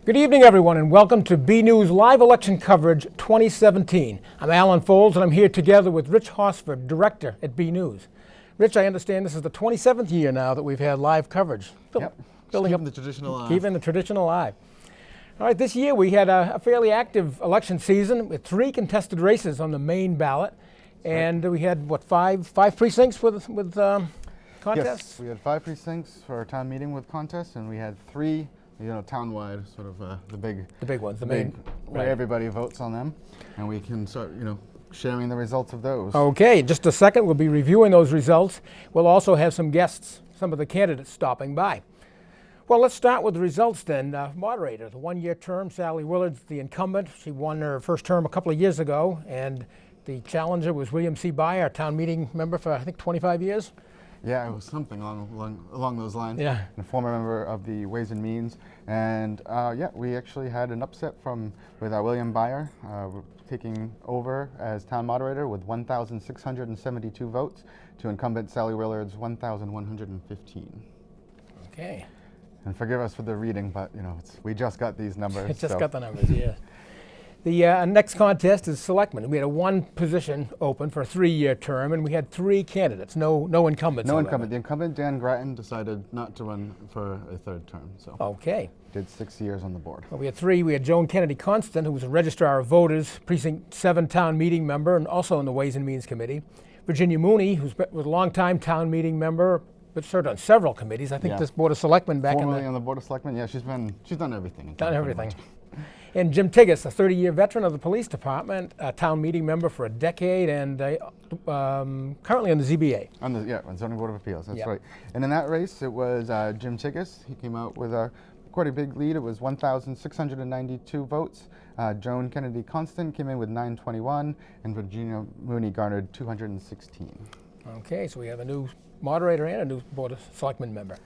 Good evening, everyone, and welcome to BNEWS Live Election Coverage 2017. I'm Alan Foulds, and I'm here together with Rich Hosford, Director at BNEWS. Rich, I understand this is the 27th year now that we've had live coverage. Yep. Building keeping the tradition alive. Keeping the tradition alive. All right, this year we had a fairly active election season with 3 contested races on the main ballot. And we had, what, five precincts with contests? Yes, we had 5 precincts for our town meeting with contests, and we had 3, town-wide, sort of the big ones, the big, main, where everybody votes on them, and we can start, sharing the results of those. Okay, in just a second, we'll be reviewing those results. We'll also have some guests, some of the candidates stopping by. Well, let's start with the results then. Moderator, the 1-year term, Sally Willard's the incumbent. She won her first term a couple of years ago, and the challenger was William C. Byer, our town meeting member for, I think, 25 years. Yeah, it was something along those lines. Yeah. And a former member of the Ways and Means. And we actually had an upset with William Byer taking over as town moderator with 1,672 votes to incumbent Sally Willard's 1,115. Okay. And forgive us for the reading, but we just got these numbers. It just got the numbers, yeah. The next contest is selectmen. We had 1 position open for a 3-year term, and we had 3 candidates, no incumbents. No incumbent. The incumbent, Dan Grattan, decided not to run for a 3rd term. So okay. Did 6 years on the board. Well, we had 3. We had Joan Kennedy Constant, who was a registrar of voters, precinct 7 town meeting member, and also in the Ways and Means Committee. Virginia Mooney, who was a longtime town meeting member, but served on several committees. I think this Board of Selectmen back Formerly on the Board of Selectmen. Yeah, she's done everything. Done everything. And Jim Tiggis, a 30-year veteran of the police department, a town meeting member for a decade, and currently on the ZBA. On Zoning Board of Appeals, that's right. And in that race, it was Jim Tiggis. He came out with quite a big lead. It was 1,692 votes. Joan Kennedy Constant came in with 921, and Virginia Mooney garnered 216. Okay, so we have a new moderator and a new Board of Selectmen member.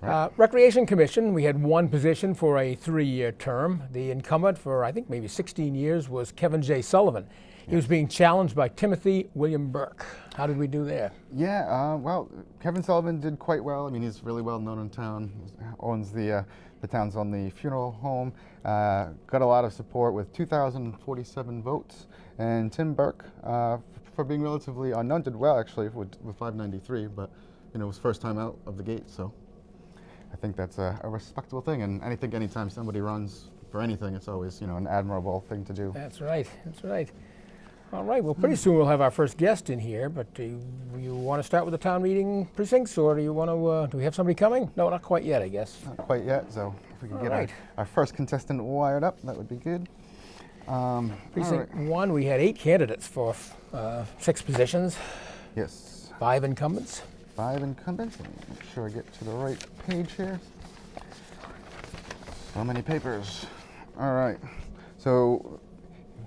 Right. Recreation Commission, we had 1 position for a 3-year term. The incumbent for, I think, maybe 16 years was Kevin J. Sullivan. He was being challenged by Timothy William Burke. How did we do there? Yeah, well, Kevin Sullivan did quite well. I mean, he's really well known in town. He owns the town's only funeral home. Got a lot of support with 2,047 votes. And Tim Burke, for being relatively unknown, did well actually with 593, but it was first time out of the gate, so I think that's a respectable thing. And I think anytime somebody runs for anything, it's always an admirable thing to do. That's right. That's right. All right. Well, pretty soon we'll have our first guest in here. But do you want to start with the town meeting precincts, or do you want to? Do we have somebody coming? No, not quite yet, I guess. Not quite yet. So if we can get our first contestant wired up, that would be good. Precinct 1, we had 8 candidates for 6 positions. Yes. 5 incumbents. 5 incumbents. Let me make sure I get to the right page here. So many papers. All right. So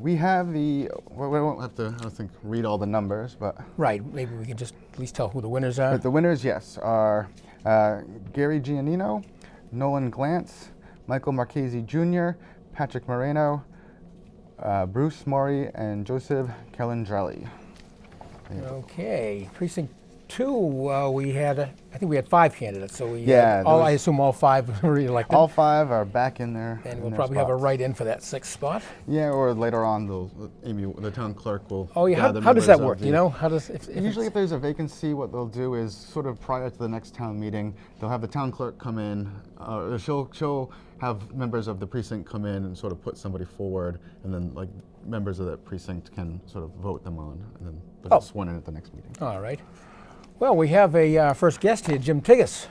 we have we won't have to, I don't think, read all the numbers, but. Right. Maybe we can just at least tell who the winners are. But the winners, yes, are Gary Giannino, Nolan Glantz, Michael Marchese Jr., Patrick Moreno, Bruce Maury, and Joseph Calandrelli. Okay. Precinct 2, we had, I think we had 5 candidates, so I assume all 5 were elected. All 5 are back in there. And we'll probably have a write-in for that 6th spot. Yeah, or later on, the town clerk will. Oh yeah, how does that work? How does usually if there's a vacancy, what they'll do is sort of prior to the next town meeting, they'll have the town clerk come in. She'll have members of the precinct come in and sort of put somebody forward, and then members of that precinct can sort of vote them on, and then they'll get sworn in at the next meeting. All right. Well, we have a first guest here, Jim Tiggis,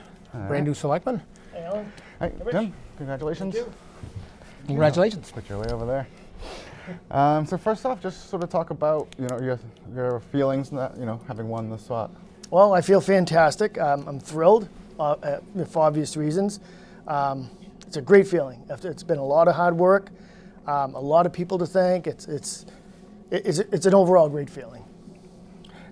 brand new selectman. Hey, Alan. Hey, Jim. Congratulations. Thank you. Congratulations. Put your way over there. So first off, just sort of talk about your feelings that having won the spot. Well, I feel fantastic. I'm thrilled for obvious reasons. It's a great feeling. It's been a lot of hard work, a lot of people to thank. It's an overall great feeling.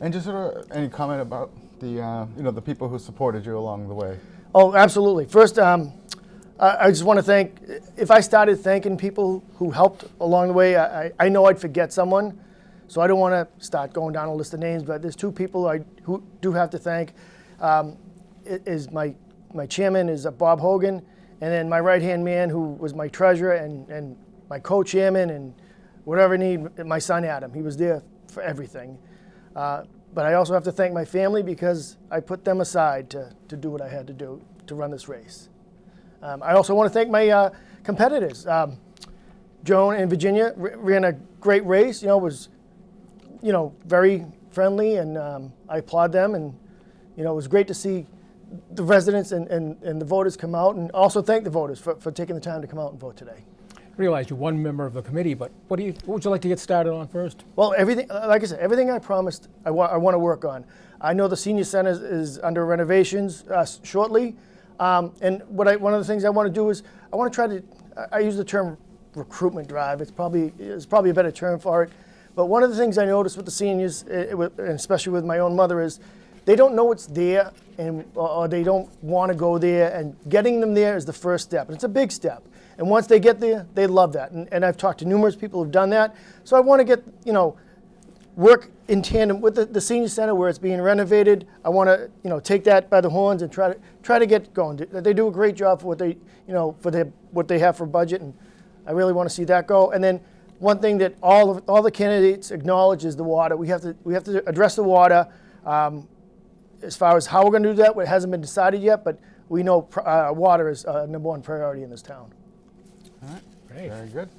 And just sort of any comment about the people who supported you along the way? Oh, absolutely. First, I just want to thank, if I started thanking people who helped along the way, I know I'd forget someone. So I don't want to start going down a list of names, but there's 2 people who do have to thank. My chairman is Bob Hogan, And then my right-hand man, who was my treasurer and my co-chairman and whatever I need, my son Adam. He was there for everything. But I also have to thank my family because I put them aside to do what I had to do to run this race. I also want to thank my competitors. Joan and Virginia ran a great race. Was very friendly, and I applaud them. And it was great to see the residents and the voters come out, and also thank the voters for taking the time to come out and vote today. I realize you're one member of the committee, but what would you like to get started on first? Well, everything, like I said, everything I promised, I want to work on. I know the senior center is under renovations shortly, and one of the things I want to do is I want to try to. I use the term recruitment drive. It's probably a better term for it. But one of the things I noticed with the seniors, and especially with my own mother, is they don't know it's there, or they don't want to go there. And getting them there is the first step, and it's a big step. And once they get there, they love that. And I've talked to numerous people who've done that. So I want to get work in tandem with the senior center where it's being renovated. I want to take that by the horns and try to get going. They do a great job for what they what they have for budget, and I really want to see that go. And then one thing that all the candidates acknowledge is the water. We have to address the water. As far as how we're going to do that, it hasn't been decided yet, but we know water is #1 priority in this town. All right. Great. Very good.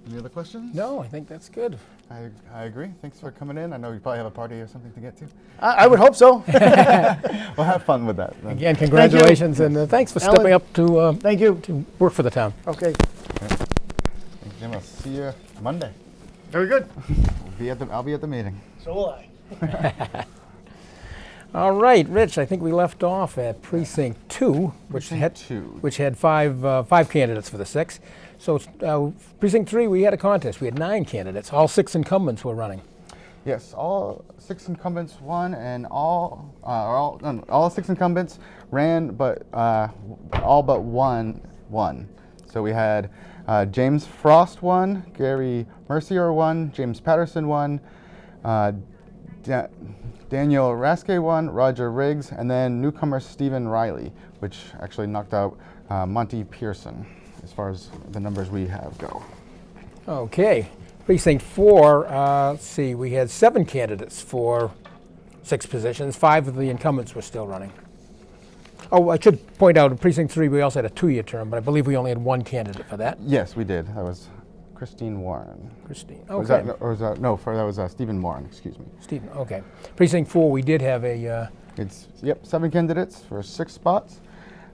Any other questions? No, I think that's good. I agree. Thanks for coming in. I know you probably have a party or something to get to. I would hope so. Well, have fun with that. Then. Again, congratulations, and thanks for stepping Alan, up to Thank you. work for the town. Okay. Thank you, Jim. I'll see you Monday. Very good. I'll be at the meeting. So will I. All right, Rich, I think we left off at Precinct 2, which had five candidates for the 6. So Precinct 3, we had a contest. We had 9 candidates. All 6 incumbents were running. Yes, all 6 incumbents won, and all 6 incumbents ran, but all but one won. So we had James Frost won, Gary Mercier won, James Patterson won, Daniel Raske won, Roger Riggs, and then newcomer Stephen Riley, which actually knocked out Monty Pearson, as far as the numbers we have go. Okay. Precinct 4, let's see, we had 7 candidates for 6 positions. 5 of the incumbents were still running. Oh, I should point out, in Precinct 3, we also had a 2-year term, but I believe we only had 1 candidate for that. Yes, we did. That was Christine Warren. Christine, Was okay. that was Stephen Warren, excuse me. Stephen, okay. Precinct 4, we did have a... It's 7 candidates for 6 spots.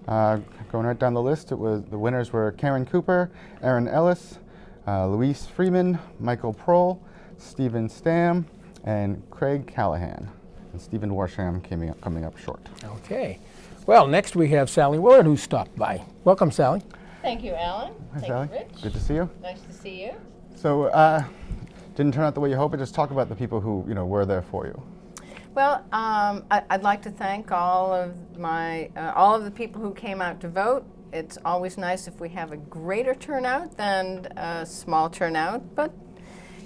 Going right down the list, the winners were Karen Cooper, Aaron Ellis, Louise Freeman, Michael Prohl, Stephen Stam, and Craig Callahan. And Stephen Warsham coming up short. Okay. Well, next we have Sally Willard, who stopped by. Welcome, Sally. Thank you, Alan. Hi, Thank Sally. you, Rich. Good to see you. Nice to see you. So, didn't turn out the way you hoped, but just talk about the people who were there for you. Well, I'd like to thank all of the people who came out to vote. It's always nice if we have a greater turnout than a small turnout, but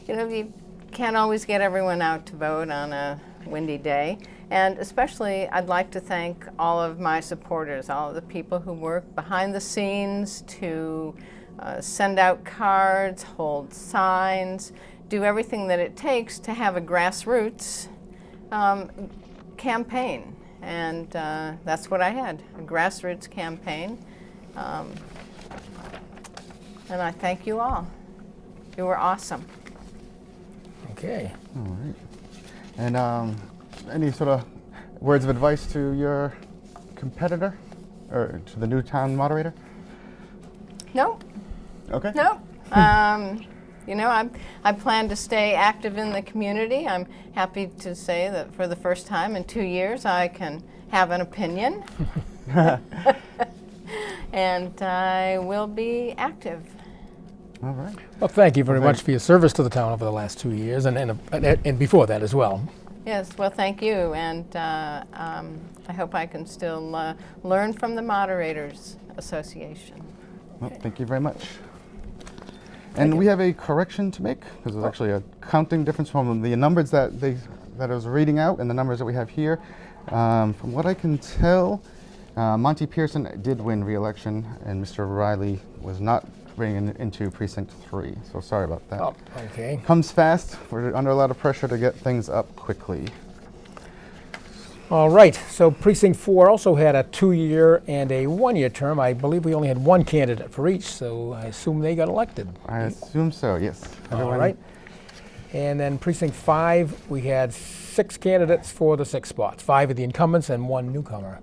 you can't always get everyone out to vote on a windy day. And especially, I'd like to thank all of my supporters, all of the people who work behind the scenes to send out cards, hold signs, do everything that it takes to have a grassroots campaign. And that's what I had, a grassroots campaign. And I thank you all. You were awesome. Okay. All right. And any sort of words of advice to your competitor, or to the new town moderator? No, Okay. no. I plan to stay active in the community. I'm happy to say that for the first time in 2 years, I can have an opinion. And I will be active. All right. Well, thank you very much for your service to the town over the last 2 years, and before that as well. Yes, well, thank you. And I hope I can still learn from the Moderators Association. Well, thank you very much. And we have a correction to make, because there's actually a counting difference from the numbers that I was reading out and the numbers that we have here. From what I can tell, Monty Pearson did win re-election, and Mr. Riley was not bringing into Precinct 3, so sorry about that. Oh, okay. Comes fast. We're under a lot of pressure to get things up quickly. All right, so Precinct 4 also had a 2-year and a 1-year term. I believe we only had one candidate for each, so I assume they got elected. I assume so, yes. All right. And then Precinct 5, we had 6 candidates for the 6 spots, 5 of the incumbents and 1 newcomer.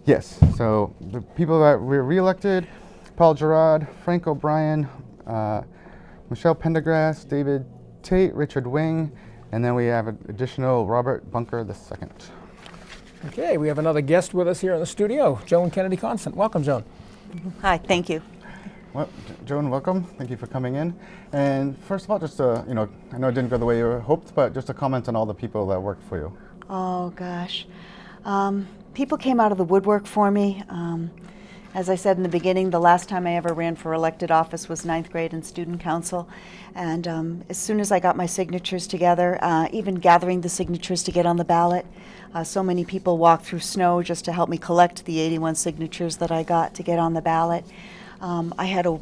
Yes, so the people that were re-elected, Paul Gerard, Frank O'Brien, Michelle Pendergrass, David Tate, Richard Wing, and then we have an additional Robert Bunker II. Okay, we have another guest with us here in the studio, Joan Kennedy Constant. Welcome, Joan. Hi, thank you. Well, Joan, welcome. Thank you for coming in. And first of all, just I know it didn't go the way you hoped, but just a comment on all the people that worked for you. Oh, gosh. People came out of the woodwork for me. As I said in the beginning, the last time I ever ran for elected office was 9th grade in student council. And as soon as I got my signatures together, even gathering the signatures to get on the ballot, so many people walked through snow just to help me collect the 81 signatures that I got to get on the ballot. I had a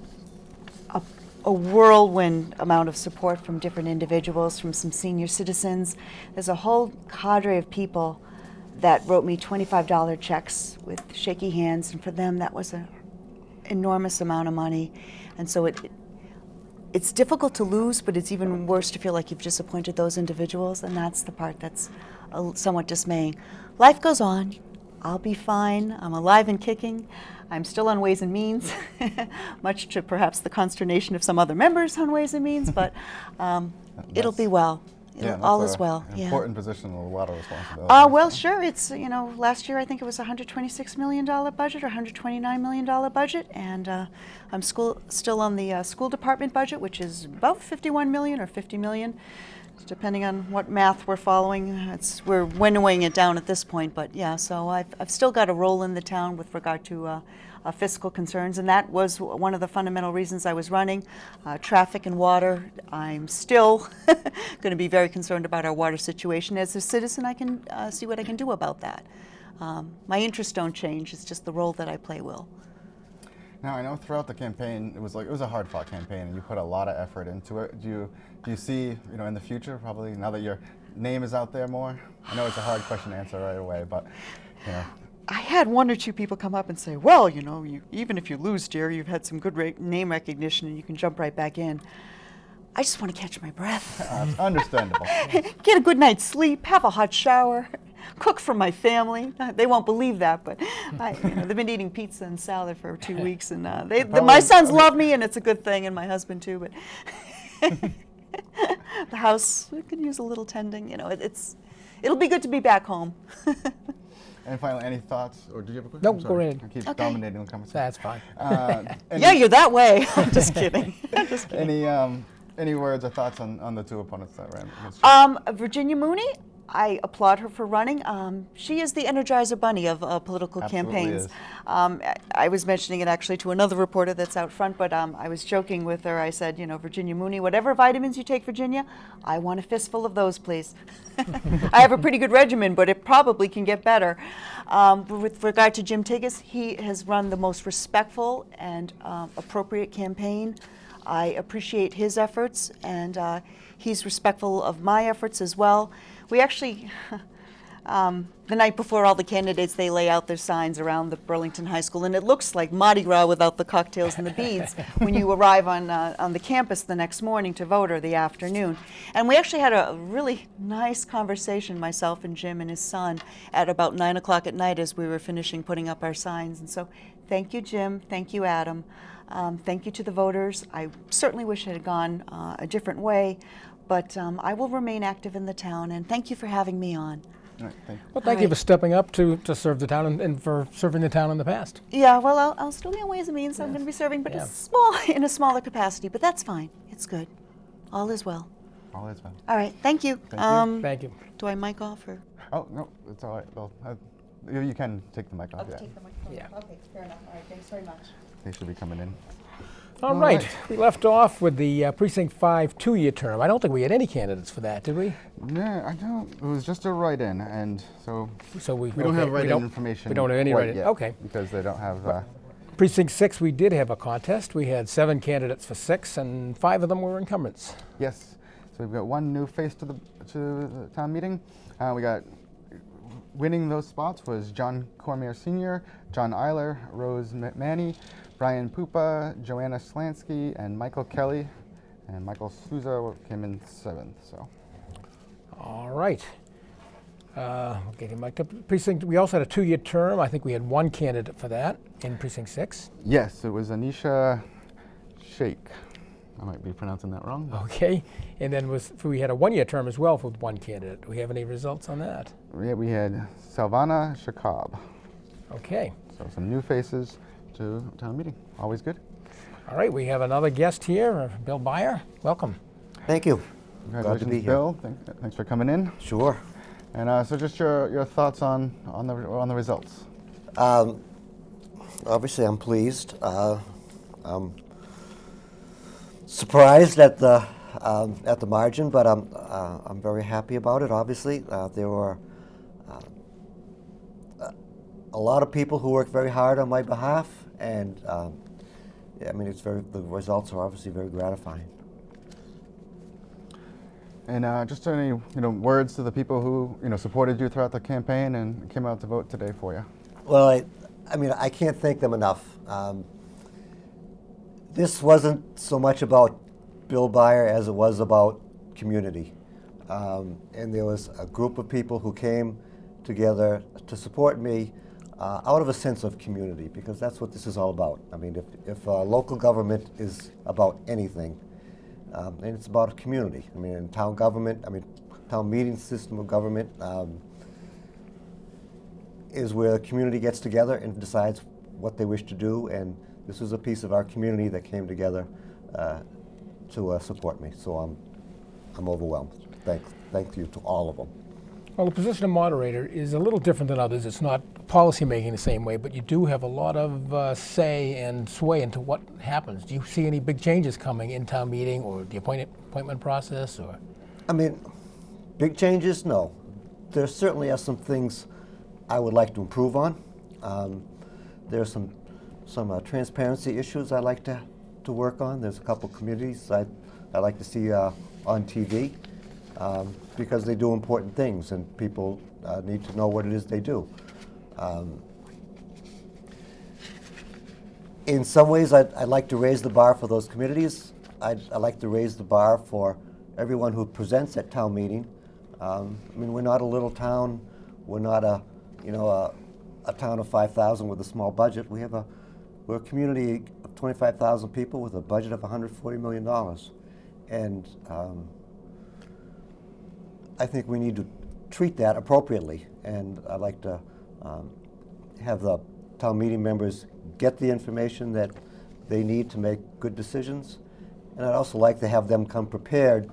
whirlwind amount of support from different individuals, from some senior citizens. There's a whole cadre of people that wrote me $25 checks with shaky hands, and for them that was an enormous amount of money. And so it's difficult to lose, but it's even worse to feel like you've disappointed those individuals, and that's the part that's somewhat dismaying. Life goes on. I'll be fine. I'm alive and kicking. I'm still on Ways and Means, much to perhaps the consternation of some other members on Ways and Means, but it'll be well. All is well. An important position with a lot of responsibility. Well, sure. It's, last year I think it was a $126 million budget or $129 million budget, and I'm still on the school department budget, which is about $51 million or $50 million, depending on what math we're following. We're winnowing it down at this point, but yeah. So I've still got a role in the town with regard to fiscal concerns, and that was one of the fundamental reasons I was running. Traffic and water. I'm still going to be very concerned about our water situation. As a citizen, I can see what I can do about that. My interests don't change. It's just the role that I play will. Now, I know throughout the campaign, it was a hard-fought campaign, and you put a lot of effort into it. Do you see, in the future, probably now that your name is out there more? I know it's a hard question to answer right away, but I had 1 or 2 people come up and say, well, even if you lose, dear, you've had some good name recognition and you can jump right back in. I just want to catch my breath. Understandable. Get a good night's sleep, have a hot shower, cook for my family. They won't believe that, but they've been eating pizza and salad for 2 weeks, and my sons love me, and it's a good thing, and my husband too, but the house could use a little tending. It'll be good to be back home. And finally, any thoughts, or do you have a question? No, go ahead. I keep Okay. dominating the conversation. That's fine. Yeah, you're that way. I'm just kidding. Just kidding. Any words or thoughts on the 2 opponents that ran against you? Virginia Mooney, I applaud her for running. She is the Energizer Bunny of political Absolutely campaigns. is. I was mentioning it actually to another reporter that's out front, but I was joking with her. I said, Virginia Mooney, whatever vitamins you take, Virginia, I want a fistful of those, please. I have a pretty good regimen, but it probably can get better. With regard to Jim Tigas, he has run the most respectful and appropriate campaign. I appreciate his efforts, and he's respectful of my efforts as well. We actually, the night before all the candidates, they lay out their signs around the Burlington High School, and it looks like Mardi Gras without the cocktails and the beads when you arrive on the campus the next morning to vote or the afternoon. And we actually had a really nice conversation, myself and Jim and his son, at about 9 o'clock at night as we were finishing putting up our signs. And so thank you, Jim. Thank you, Adam. Thank you to the voters. I certainly wish it had gone a different way, but I will remain active in the town, and thank you for having me on. All right, thank you. Well, thank you for stepping up to serve the town and for serving the town in the past. Yeah, well, I'll still be on Ways and Means, so I'm going to be serving, but in a smaller capacity, but that's fine. It's good. All is well. All is well. All right, thank you. Thank you. Do I mic off or? Oh, no, it's all right. Well, you can take the mic off. Take the microphone. Yeah. Okay, fair enough. All right, thanks very much. They should be coming in. All right. We left off with the Precinct 5 two-year term. I don't think we had any candidates for that, did we? Yeah, I don't. It was just a write-in, and so We we don't have write-in information. We don't have any quite write-in. yet, Okay. because they don't have. Precinct 6, we did have a contest. We had 7 candidates for 6, and 5 of them were incumbents. Yes. So we've got one new face to the town meeting. We got winning those spots was John Cormier Sr., John Eiler, Rose Manny, Brian Pupa, Joanna Slansky, and Michael Kelly. And Michael Souza came in 7th. So. All right. Getting back to precinct, we also had a 2-year term. I think we had 1 candidate for that in Precinct 6. Yes, it was Anisha Sheikh. I might be pronouncing that wrong. Okay. And then we had a 1-year term as well with 1 candidate. Do we have any results on that? Yeah, we had Salvana Shakab. Okay. So some new faces to town meeting. Always good. All right. We have another guest here, Bill Byer. Welcome. Thank you. Congratulations, be here. Bill. Thanks for coming in. Sure. And so just your thoughts on the results. Obviously, I'm pleased. I'm surprised at the margin, but I'm very happy about it. Obviously, there were a lot of people who worked very hard on my behalf, and I mean, the results are obviously very gratifying. And just any words to the people who supported you throughout the campaign and came out to vote today for you. Well, I mean, I can't thank them enough. This wasn't so much about Bill Byer as it was about community. And there was a group of people who came together to support me out of a sense of community, because that's what this is all about. I mean, if local government is about anything, and it's about a community. I mean, in town government, town meeting system of government is where the community gets together and decides what they wish to do, and this is a piece of our community that came together to support me. So I'm overwhelmed. Thank you to all of them. Well, the position of moderator is a little different than others. It's not policy making the same way, but you do have a lot of say and sway into what happens. Do you see any big changes coming in town meeting or the appointment process? Or? I mean, big changes? No. There certainly are some things I would like to improve on. There are some transparency issues I'd like to work on. There's a couple committees I'd like to see on TV. Because they do important things, and people need to know what it is they do. In some ways, I'd like to raise the bar for those committees. I'd like to raise the bar for everyone who presents at town meeting. I mean, we're not a little town. We're not a town of 5,000 with a small budget. We're a community of 25,000 people with a budget of $140 million, and I think we need to treat that appropriately, and I'd like to have the town meeting members get the information that they need to make good decisions, and I'd also like to have them come prepared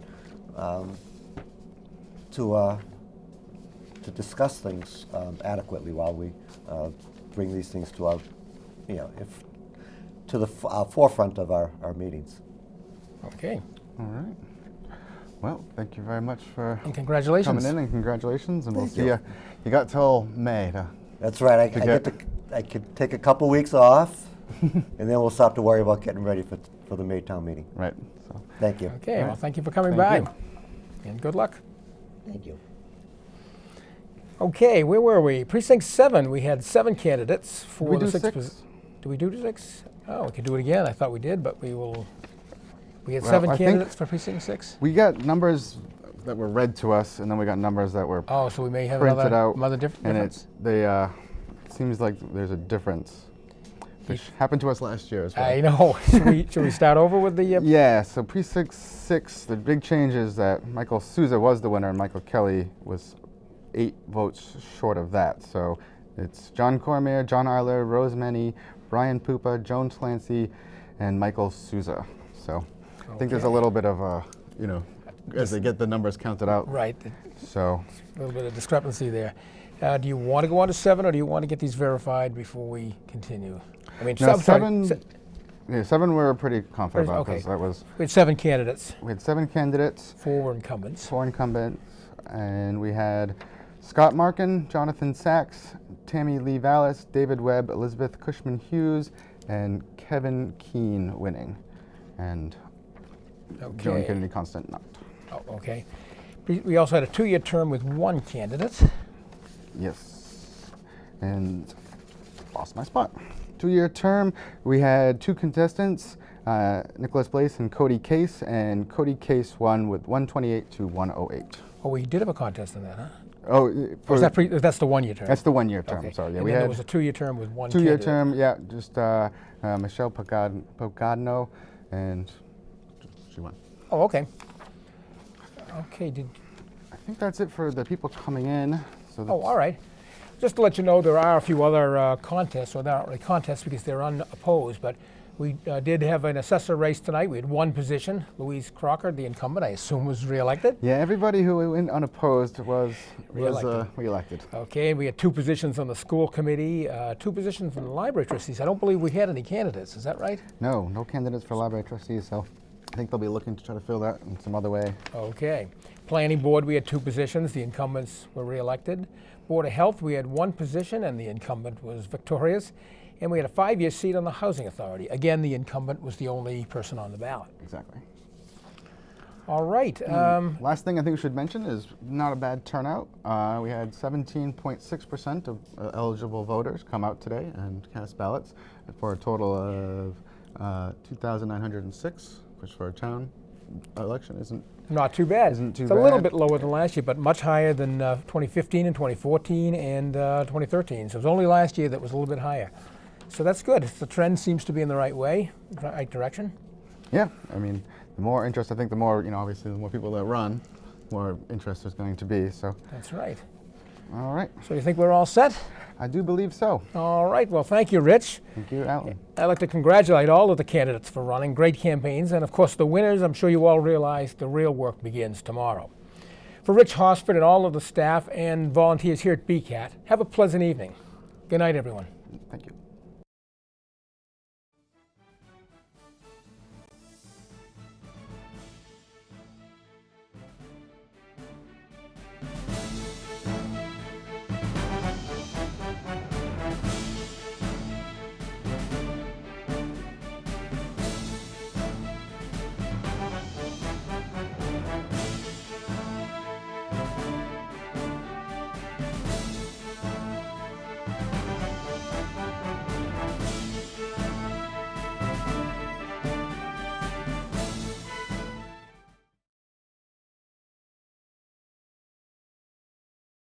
to discuss things adequately while we bring these things to our, to the forefront of our meetings. Okay. All right. Well, thank you very much for and congratulations. coming in, and congratulations, and we'll Thank see you. You got till May to. That's right. I could take a couple weeks off, and then we'll start to worry about getting ready for the May town meeting. Right. So. Thank you. Okay. Well, thank you for coming Thank by. you. And good luck. Thank you. Okay, where were we? Precinct 7, we had 7 candidates for we the do 6th. six? Do we do 6? Oh, we can do it again. I thought we did, but we had Well, 7 I think candidates for Precinct 6? We got numbers that were read to us, and then we got numbers that were Oh, so we may have printed another out, difference? and it seems like there's a difference, which happened to us last year as well. I know. Should we start over with the... Yeah, so Precinct 6, the big change is that Michael Souza was the winner, and Michael Kelly was 8 votes short of that. So it's John Cormier, John Eiler, Rose Manny, Brian Pupa, Joan Clancy, and Michael Souza. So I think there's a little bit of as they get the numbers counted out. Right. So A little bit of discrepancy there. Do you want to go on to 7, or do you want to get these verified before we continue? I mean, now I'm sorry, Yeah, 7 we're pretty confident about, Okay. because that was, We had 7 candidates, we had 7 candidates, 4 were incumbents. 4 incumbents, and we had Scott Markin, Jonathan Sachs, Tammy Lee Vallis, David Webb, Elizabeth Cushman Hughes, and Kevin Keene winning. And Joan Okay. Kennedy Constant not. Oh, okay. We also had a 2-year term with 1 candidate. Yes. And lost my spot. 2-year term, we had 2 contestants, Nicholas Blaze and Cody Case, and Cody Case won with 128 to 108. Oh, we did have a contest in that, huh? Oh, Or is that that's the 1-year term? that's the 1-year term. Okay. Sorry, yeah, And we then had there was a 2-year term with 1 2-year candidate. term. Yeah, just Michelle Pogadno, and she won. Oh, okay. Okay, I think that's it for the people coming in. So oh, all right. Just to let you know, there are a few other contests, or they're not really contests because they're unopposed, but we did have an assessor race tonight. We had 1 position. Louise Crocker, the incumbent, I assume was reelected. Yeah, everybody who went unopposed was Reelected. reelected. Okay, and we had 2 positions on the school committee, 2 positions on the library trustees. I don't believe we had any candidates, is that right? No candidates for library trustees, so I think they'll be looking to try to fill that in some other way. Okay. Planning board, we had 2 positions. The incumbents were reelected. Board of Health, we had 1 position, and the incumbent was victorious. And we had a 5-year seat on the Housing Authority. Again, the incumbent was the only person on the ballot. Exactly. All right. Last thing I think we should mention is not a bad turnout. We had 17.6% of eligible voters come out today and cast ballots for a total of 2,906, which for a town election isn't. Not too bad. Isn't too it's a little bad. bit lower than last year, but much higher than 2015 and 2014 and 2013. So it was only last year that was a little bit higher. So that's good. The trend seems to be in the right way, right direction. Yeah, I mean, the more interest, I think the more, obviously the more people that run, more interest there's going to be, so. That's right. All right, So you think we're all set? I do believe so. All right. Well, thank you, Rich. Thank you, Alan. I'd like to congratulate all of the candidates for running great campaigns, and of course the winners. I'm sure you all realize the real work begins tomorrow. For Rich Hosford and all of the staff and volunteers here at BCAT, have a pleasant evening. Good night, everyone. Thank you.